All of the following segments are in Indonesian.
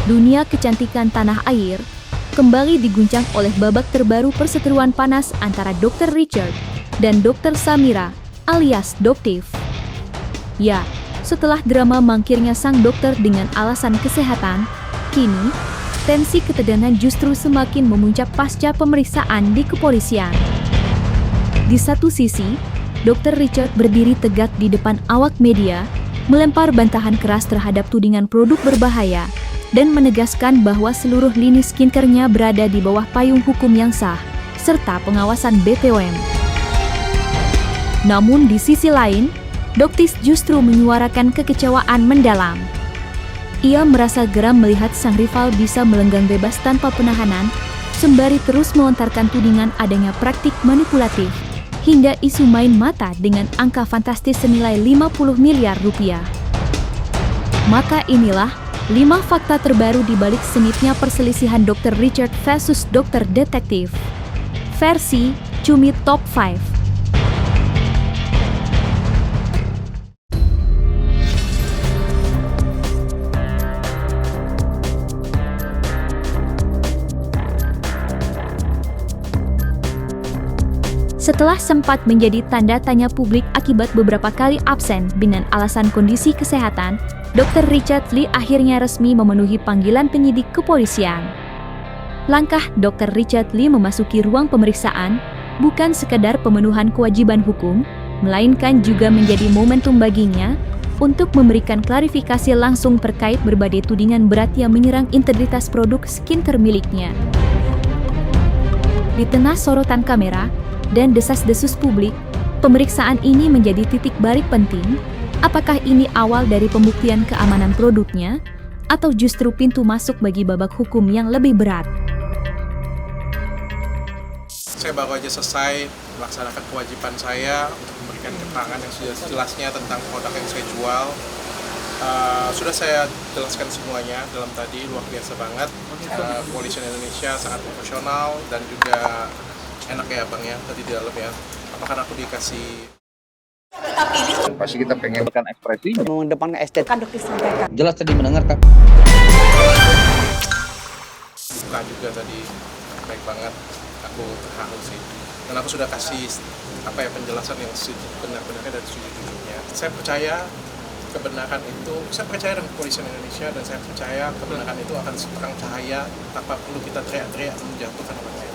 Dunia kecantikan tanah air kembali diguncang oleh babak terbaru perseteruan panas antara Dr. Richard dan Dr. Samira alias Doktif. Ya, setelah drama mangkirnya sang dokter dengan alasan kesehatan, kini tensi ketegangan justru semakin memuncak pasca pemeriksaan di kepolisian. Di satu sisi, Dr. Richard berdiri tegak di depan awak media, melempar bantahan keras terhadap tudingan produk berbahaya, dan menegaskan bahwa seluruh lini skincare-nya berada di bawah payung hukum yang sah, serta pengawasan BPOM. Namun di sisi lain, Doktif justru menyuarakan kekecewaan mendalam. Ia merasa geram melihat sang rival bisa melenggang bebas tanpa penahanan, sembari terus melontarkan tudingan adanya praktik manipulatif, hingga isu main mata dengan angka fantastis senilai 50 miliar rupiah. Maka inilah 5 fakta terbaru di balik sengitnya perselisihan Dr. Richard versus Dr. Detektif. Versi Cumi Top 5. Setelah sempat menjadi tanda tanya publik akibat beberapa kali absen dengan alasan kondisi kesehatan, Dr. Richard Lee akhirnya resmi memenuhi panggilan penyidik kepolisian. Langkah Dr. Richard Lee memasuki ruang pemeriksaan bukan sekadar pemenuhan kewajiban hukum, melainkan juga menjadi momentum baginya untuk memberikan klarifikasi langsung terkait berbagai tudingan berat yang menyerang integritas produk skincare miliknya. Di tengah sorotan kamera dan desas-desus publik, pemeriksaan ini menjadi titik balik penting. Apakah ini awal dari pembuktian keamanan produknya, atau justru pintu masuk bagi babak hukum yang lebih berat? Saya baru aja selesai melaksanakan kewajiban saya untuk memberikan keterangan yang sudah jelasnya tentang produk yang saya jual. Sudah saya jelaskan semuanya dalam tadi, luar biasa banget. Kepolisian Indonesia sangat profesional dan juga enak ya Bang ya, tadi di dalam ya. Apakah aku dikasih pasti kita pengen kan ekspresinya mengedepankan estetika jelas tadi mendengarkan buka juga tadi baik banget, aku terharu sih, dan aku sudah kasih penjelasan yang benar-benarnya dan sejujurnya. Saya percaya kebenaran itu, saya percaya dengan kepolisian Indonesia, dan saya percaya kebenaran itu akan seterang cahaya tanpa perlu kita teriak-teriak menjatuhkan orang lain.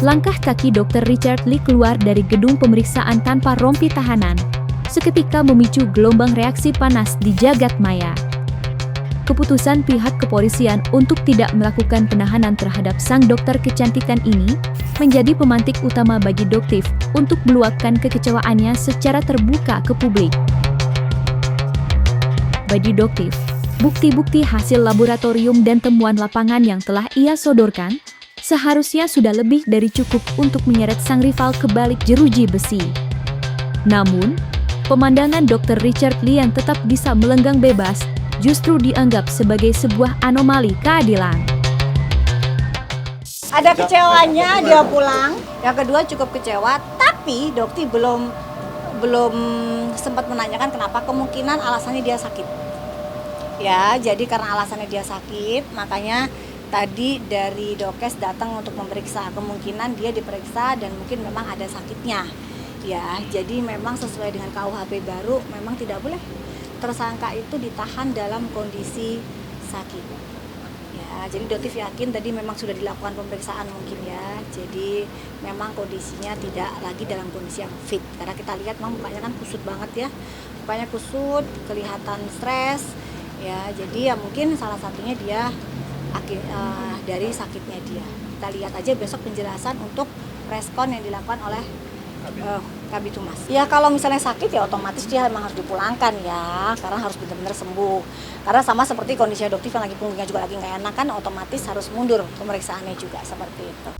Langkah kaki Dr. Richard Lee keluar dari gedung pemeriksaan tanpa rompi tahanan seketika memicu gelombang reaksi panas di jagat maya. Keputusan pihak kepolisian untuk tidak melakukan penahanan terhadap sang dokter kecantikan ini menjadi pemantik utama bagi Doktif untuk meluapkan kekecewaannya secara terbuka ke publik. Bagi Doktif, bukti-bukti hasil laboratorium dan temuan lapangan yang telah ia sodorkan seharusnya sudah lebih dari cukup untuk menyeret sang rival ke balik jeruji besi. Namun, pemandangan Dr. Richard Lee yang tetap bisa melenggang bebas justru dianggap sebagai sebuah anomali keadilan. ada kecewanya dia pulang, yang kedua cukup kecewa, tapi Dokti belum sempat menanyakan kenapa, kemungkinan alasannya dia sakit ya. Jadi karena alasannya dia sakit, makanya tadi dari Dokes datang untuk memeriksa, kemungkinan dia diperiksa dan mungkin memang ada sakitnya ya. Jadi memang sesuai dengan KUHP baru, memang tidak boleh tersangka itu ditahan dalam kondisi sakit ya. Jadi Doktif yakin tadi memang sudah dilakukan pemeriksaan mungkin ya, jadi memang kondisinya tidak lagi dalam kondisi yang fit, karena kita lihat memang mukanya kan kusut banget ya, mukanya kusut, kelihatan stres ya. Jadi ya mungkin salah satunya dia dari sakitnya dia. Kita lihat aja besok penjelasan untuk respon yang dilakukan oleh Kabid Humas. Ya kalau misalnya sakit ya otomatis dia memang harus dipulangkan ya, karena harus benar-benar sembuh. Karena sama seperti kondisi Doktif yang lagi punggungnya juga lagi nggak enak kan, otomatis harus mundur pemeriksaannya juga seperti itu.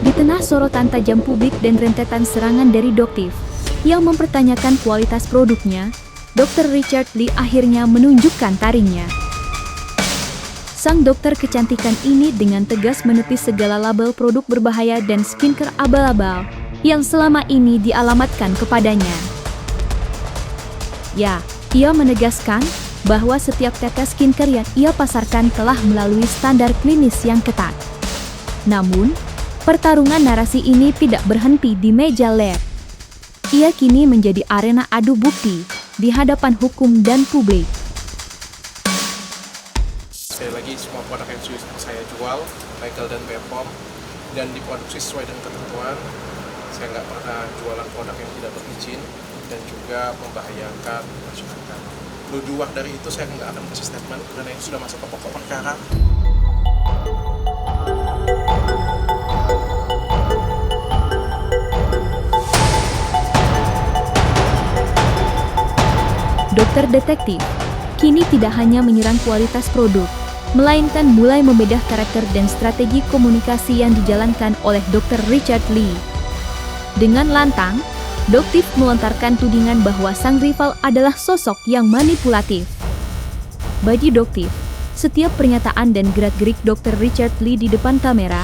Di tengah sorotan tajam publik dan rentetan serangan dari Doktif, yang mempertanyakan kualitas produknya, Dr. Richard Lee akhirnya menunjukkan taringnya. Sang dokter kecantikan ini dengan tegas menepis segala label produk berbahaya dan skincare abal-abal yang selama ini dialamatkan kepadanya. Ya, ia menegaskan bahwa setiap tetes skincare yang ia pasarkan telah melalui standar klinis yang ketat. Namun, pertarungan narasi ini tidak berhenti di meja lab. Ia kini menjadi arena adu bukti di hadapan hukum dan publik. Sekali lagi, semua produk yang saya jual legal dan BPOM dan diproduksi sesuai dengan ketentuan. Saya nggak pernah jualan produk yang tidak berizin dan juga membahayakan masyarakat. Luar dari itu saya nggak akan kasih statement karena itu sudah masuk ke pokok perkara. Dokter detektif kini tidak hanya menyerang kualitas produk, melainkan mulai membedah karakter dan strategi komunikasi yang dijalankan oleh Dr. Richard Lee. Dengan lantang, Doktif melontarkan tudingan bahwa sang rival adalah sosok yang manipulatif. Bagi Doktif, setiap pernyataan dan gerak-gerik Dr. Richard Lee di depan kamera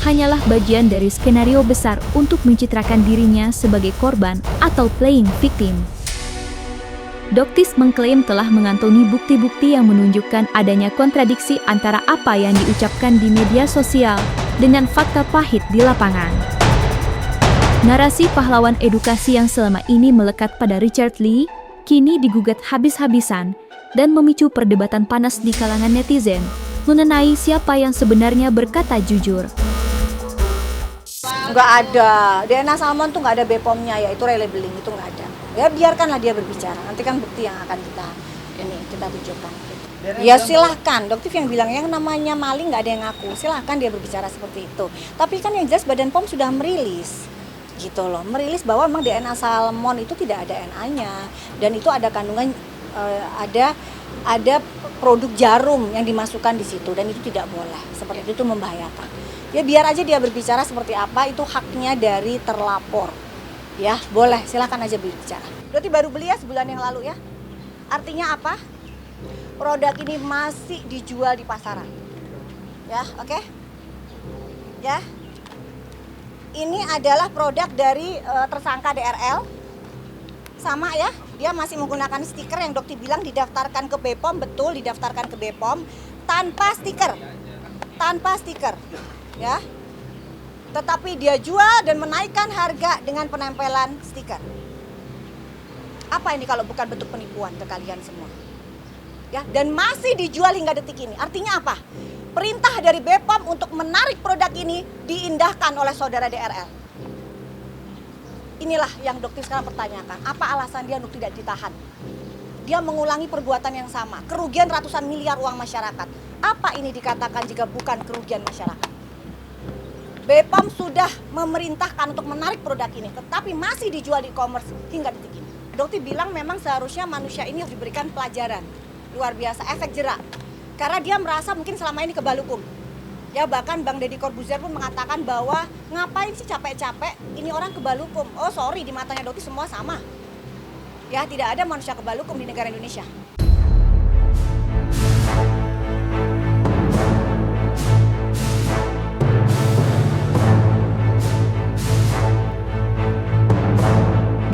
hanyalah bagian dari skenario besar untuk mencitrakan dirinya sebagai korban atau playing victim. Doktif mengklaim telah mengantongi bukti-bukti yang menunjukkan adanya kontradiksi antara apa yang diucapkan di media sosial dengan fakta pahit di lapangan. Narasi pahlawan edukasi yang selama ini melekat pada Richard Lee kini digugat habis-habisan dan memicu perdebatan panas di kalangan netizen mengenai siapa yang sebenarnya berkata jujur. Nggak ada, DNA salmon tuh nggak ada BPOM-nya, yaitu relabeling, itu nggak ada. Ya biarkanlah dia berbicara, nanti kan bukti yang akan kita tunjukkan. Ya silahkan, Doktif yang bilang yang namanya maling nggak ada yang ngaku, silahkan dia berbicara seperti itu. Tapi kan yang jelas Badan POM sudah merilis, gitu loh, merilis bahwa memang DNA salmon itu tidak ada NA-nya dan itu ada kandungan ada produk jarum yang dimasukkan di situ dan itu tidak boleh, seperti itu membahayakan. Ya biar aja dia berbicara seperti apa, itu haknya dari terlapor. Ya, boleh, silakan aja berbicara. Berarti baru beli ya sebulan yang lalu ya. Artinya apa? Produk ini masih dijual di pasaran. Ya, oke? Ya. Ini adalah produk dari tersangka DRL. Sama ya, dia masih menggunakan stiker yang Dokti bilang didaftarkan ke BPOM, betul didaftarkan ke BPOM tanpa stiker. Tanpa stiker. Ya. Tetapi dia jual dan menaikkan harga dengan penempelan stiker. Apa ini kalau bukan bentuk penipuan ke kalian semua? Ya, dan masih dijual hingga detik ini. Artinya apa? Perintah dari BPOM untuk menarik produk ini diindahkan oleh saudara DRL. Inilah yang Dokter sekarang pertanyakan. Apa alasan dia untuk tidak ditahan? Dia mengulangi perbuatan yang sama. Kerugian ratusan miliar uang masyarakat. Apa ini dikatakan jika bukan kerugian masyarakat? BPOM sudah memerintahkan untuk menarik produk ini, tetapi masih dijual di e-commerce hingga detik ini. Dokter bilang memang seharusnya manusia ini harus diberikan pelajaran. Luar biasa, efek jerak. Karena dia merasa mungkin selama ini kebal hukum. Ya bahkan Bang Deddy Corbuzier pun mengatakan bahwa ngapain sih capek-capek, ini orang kebal hukum. Oh sorry, di matanya Dokter semua sama. Ya tidak ada manusia kebal hukum di negara Indonesia.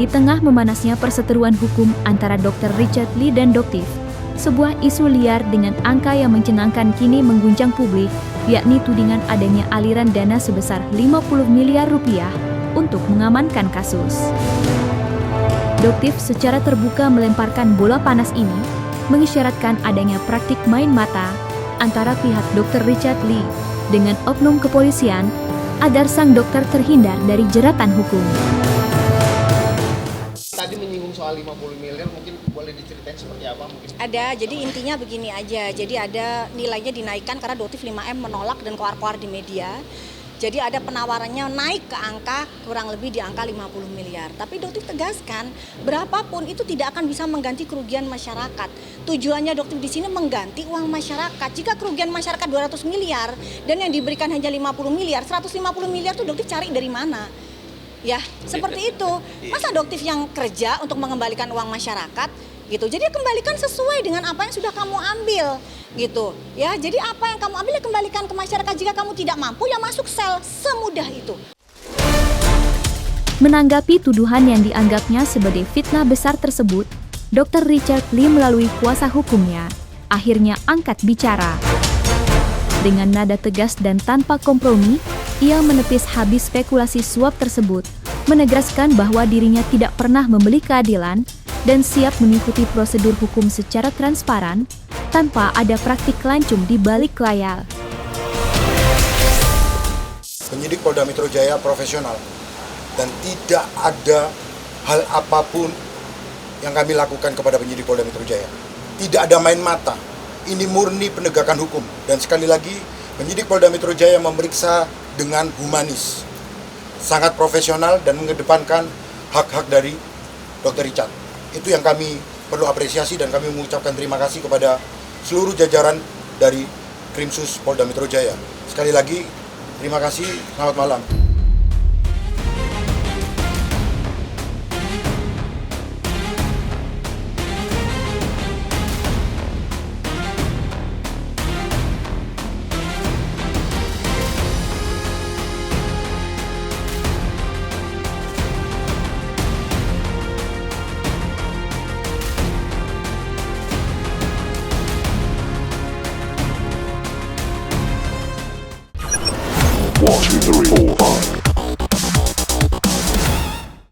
Di tengah memanasnya perseteruan hukum antara Dr. Richard Lee dan Doktif, sebuah isu liar dengan angka yang mencengangkan kini mengguncang publik, yakni tudingan adanya aliran dana sebesar 50 miliar rupiah untuk mengamankan kasus. Doktif secara terbuka melemparkan bola panas ini, mengisyaratkan adanya praktik main mata antara pihak Dr. Richard Lee dengan oknum kepolisian agar sang dokter terhindar dari jeratan hukum. Tadi menyinggung soal 50 miliar, mungkin boleh diceritain seperti apa mungkin? Ada, jadi intinya begini aja. Jadi ada nilainya dinaikkan karena Doktif 5M menolak dan koar-koar di media. Jadi ada penawarannya naik ke angka kurang lebih di angka 50 miliar. Tapi Doktif tegaskan, berapapun itu tidak akan bisa mengganti kerugian masyarakat. Tujuannya Doktif di sini mengganti uang masyarakat. Jika kerugian masyarakat 200 miliar dan yang diberikan hanya 50 miliar, 150 miliar itu Doktif cari dari mana? Ya, seperti itu. Masa adoptif yang kerja untuk mengembalikan uang masyarakat gitu. Jadi kembalikan sesuai dengan apa yang sudah kamu ambil gitu. Ya, jadi apa yang kamu ambil ya kembalikan ke masyarakat. Jika kamu tidak mampu ya masuk sel, semudah itu. Menanggapi tuduhan yang dianggapnya sebagai fitnah besar tersebut, Dr. Richard Lee melalui kuasa hukumnya akhirnya angkat bicara. Dengan nada tegas dan tanpa kompromi, ia menepis habis spekulasi suap tersebut, menegaskan bahwa dirinya tidak pernah membeli keadilan dan siap mengikuti prosedur hukum secara transparan tanpa ada praktik lancung di balik layar. Penyidik Polda Metro Jaya profesional dan tidak ada hal apapun yang kami lakukan kepada penyidik Polda Metro Jaya. Tidak ada main mata. Ini murni penegakan hukum. Dan sekali lagi, penyidik Polda Metro Jaya memeriksa dengan humanis, sangat profesional dan mengedepankan hak-hak dari Dr. Richard. Itu yang kami perlu apresiasi dan kami mengucapkan terima kasih kepada seluruh jajaran dari Krimsus Polda Metro Jaya. Sekali lagi, terima kasih, selamat malam.